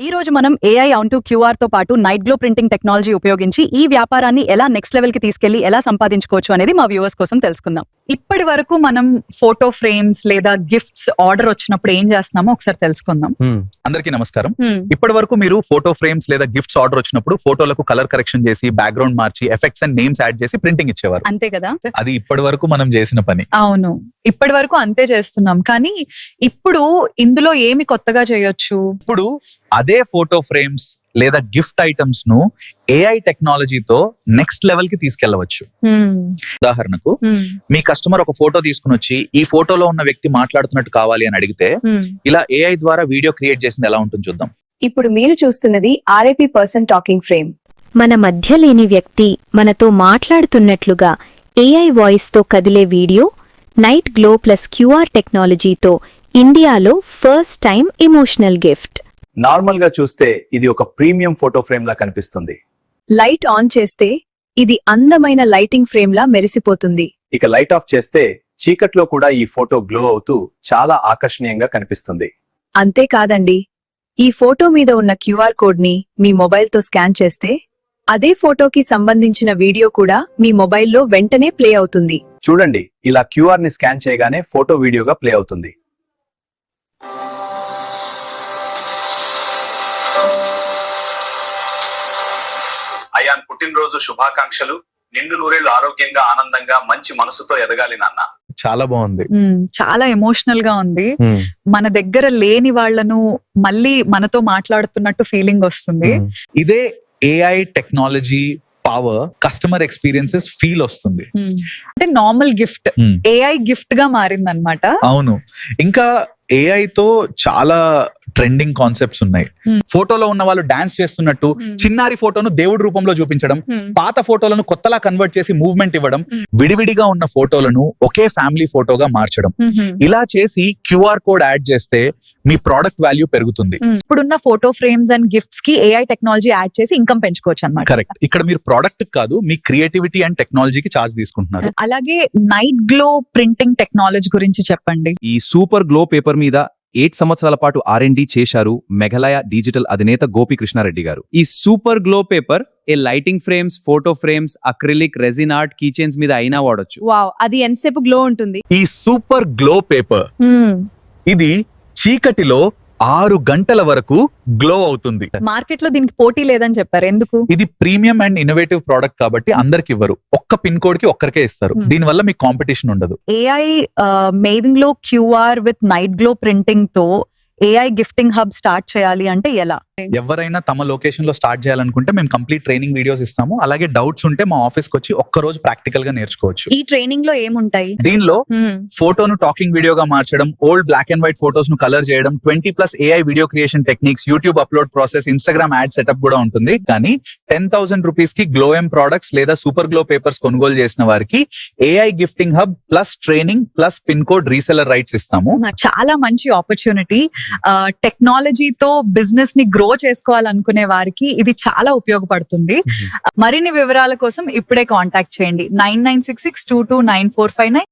ఈ రోజు మనం AI ఆన్టు క్యూఆర్ తో పాటు నైట్ గ్లో ప్రింటింగ్ టెక్నాలజీ ఉపయోగించి ఈ వ్యాపారాన్ని ఎలా నెక్స్ట్ లెవెల్ కి తీసుకెళ్లి ఎలా సంపాదించుకోవచ్చు అనేది మా వ్యూవర్స్ కోసం తెలుసుకుందాం. ఇప్పటి వరకు మనం ఫోటో ఫ్రేమ్స్ లేదా గిఫ్ట్స్ ఆర్డర్ వచ్చినప్పుడు ఏం చేస్తున్నామో ఒకసారి తెలుసుకుందాం. అందరికీ నమస్కారం. ఇప్పటి వరకు మీరు ఫోటో ఫ్రేమ్స్ లేదా గిఫ్ట్స్ ఆర్డర్ వచ్చినప్పుడు ఫోటోలకు కలర్ కరెక్షన్ చేసి background March effects and names add చేసి ప్రింటింగ్ ఇచ్చేవారు. అంతే కదా? అది ఇప్పటి వరకు మనం చేసిన పని. అవును, ఇప్పటి వరకు అంతే చేస్తున్నాం. కానీ ఇప్పుడు ఇందులో ఏమి కొత్తగా చేయొచ్చు? ఇప్పుడు అదే ఫోటో ఫ్రేమ్స్ లేదా గిఫ్ట్ ఐటమ్స్ ను AI టెక్నాలజీతో నెక్స్ట్ లెవెల్ కి తీసుకెళ్లవచ్చు. ఉదాహరణకు మీ కస్టమర్ ఒక ఫోటో తీసుకుని వచ్చి ఈ ఫోటోలో ఉన్న వ్యక్తి మాట్లాడుతున్నట్టు కావాలి అని అడిగితే ఇలా AI ద్వారా వీడియో క్రియేట్ చేసింది ఎలా ఉంటుంది చూద్దాం. ఇప్పుడు మీరు చూస్తున్నది RIP పర్సన్ టాకింగ్ ఫ్రేమ్. మన మధ్య లేని వ్యక్తి మనతో మాట్లాడుతున్నట్లుగా AI వాయిస్ తో కదిలే video night glow plus QR టెక్నాలజీతో ఇండియాలో first time emotional gift. Normal గా చూస్తే ఇది ఒక ప్రీమియం ఫోటో ఫ్రేమ్ లా కనిపిస్తుంది. లైట్ ఆన్ చేస్తే ఇది అందమైన లైటింగ్ ఫ్రేమ్ లా మెరిసిపోతుంది. ఇక లైట్ ఆఫ్ చేస్తే చీకట్లో కూడా ఈ ఫోటో గ్లో అవుతూ చాలా ఆకర్షణీయంగా కనిపిస్తుంది. అంతేకాదండి, ఈ ఫోటో మీద ఉన్న QR కోడ్ ని మీ మొబైల్ తో స్కాన్ చేస్తే అదే ఫోటోకి సంబంధించిన వీడియో కూడా మీ మొబైల్లో వెంటనే ప్లే అవుతుంది. చూడండి, ఇలా QR ని స్కాన్ చేయగానే ఫోటో వీడియోగా ప్లే అవుతుంది. అయాన్ పుట్టినరోజు శుభాకాంక్షలు. నిండు నూరేళ్లు ఆరోగ్యంగా ఆనందంగా మంచి మనసుతో ఎదగాలి నాన్న. చాలా బాగుంది, చాలా ఎమోషనల్ గా ఉంది. మన దగ్గర లేని వాళ్లను మళ్ళీ మనతో మాట్లాడుతున్నట్టు ఫీలింగ్ వస్తుంది. ఇదే AI technology power customer experiences feel వస్తుంది. అంటే నార్మల్ గిఫ్ట్ AI గిఫ్ట్ గా మారింది అనమాట. అవును, ఇంకా AI తో చాలా ట్రెండింగ్ కాన్సెప్ట్స్ ఉన్నాయి. ఫోటోలో ఉన్న వాళ్ళు డాన్స్ చేస్తున్నట్టు చిన్నారి ఫోటోను దేవుడి రూపంలో చూపించడం, పాత ఫోటోలను కొత్తలా కన్వర్ట్ చేసి మూవ్మెంట్ ఇవ్వడం, విడివిడిగా ఉన్న ఫోటోలను ఒకే ఫ్యామిలీ ఫోటోగా మార్చడం. ఇలా చేసి QR కోడ్ యాడ్ చేస్తే మీ ప్రోడక్ట్ వాల్యూ పెరుగుతుంది. ఇప్పుడున్న ఫోటో ఫ్రేమ్స్ అండ్ గిఫ్ట్స్ కి AI టెక్నాలజీ యాడ్ చేసి ఇన్కమ్ పెంచుకోవచ్చు అన్నమాట. కరెక్ట్. ఇక్కడ మీరు ప్రోడక్ట్ కాదు, మీ క్రియేటివిటీ అండ్ టెక్నాలజీకి ఛార్జ్ తీసుకుంటున్నారు. అలాగే నైట్ గ్లో ప్రింటింగ్ టెక్నాలజీ గురించి చెప్పండి. ఈ సూపర్ గ్లో పేపర్ మీద 8 సంవత్సరాల పాటు R&D చేశారు మెఘాలయ డిజిటల్ అధినేత గోపీకృష్ణారెడ్డి గారు. ఈ super glow paper lighting frames, photo frames, acrylic, resin art, keychains మీద అయినా వాడొచ్చు. వావ్, అది ఎంతసేపు గ్లో ఉంటుంది? ఈ సూపర్ గ్లో పేపర్ ఇది చీకటిలో 6 గంటల వరకు గ్లో అవుతుంది. మార్కెట్ లో దీనికి పోటీ లేదని చెప్పారు, ఎందుకు? ఇది ప్రీమియం అండ్ ఇన్నోవేటివ్ ప్రోడక్ట్ కాబట్టి అందరికి ఇవ్వరు, ఒక్క పిన్ కోడ్ కి ఒక్కరికే ఇస్తారు. దీని వల్ల మీకు కాంపిటీషన్ ఉండదు. AI main glow QR with night glow printing తో AI గిఫ్టింగ్ హబ్ స్టార్ట్ చేయాలి అంటే ఎలా? ఎవరైనా తమ లొకేషన్ లో స్టార్ట్ చేయాలనుకుంటే మేము కంప్లీట్ ట్రైనింగ్ వీడియోస్ ఇస్తాము. అలాగే డౌట్స్ ఉంటే మా ఆఫీస్ కి వచ్చి ఒక్కరోజు ప్రాక్టికల్ గా నేర్చుకోవచ్చు. ఈ ట్రైనింగ్ లో ఏముంటాయి? దీనిలో ఫోటోను టాకింగ్ వీడియోగా మార్చడం, old black and white photos ను కలర్ చేయడం, 20+ AI video creation techniques, YouTube upload process, Instagram ad setup కూడా ఉంటుంది. కానీ 10,000 రూపీస్ కి గ్లోఎం ప్రొడక్ట్స్ లేదా సూపర్ గ్లో పేపర్స్ కొనుగోలు చేసిన వారికి AI gifting hub plus training plus pin code reseller rights ఇస్తాము. చాలా మంచి ఆపర్చునిటీ. టెక్నాలజీతో బిజినెస్ ని గ్రో చేసుకోవాలనుకునే వారికి ఇది చాలా ఉపయోగపడుతుంది. మరిన్ని వివరాల కోసం ఇప్పుడే కాంటాక్ట్ చేయండి 9966229459.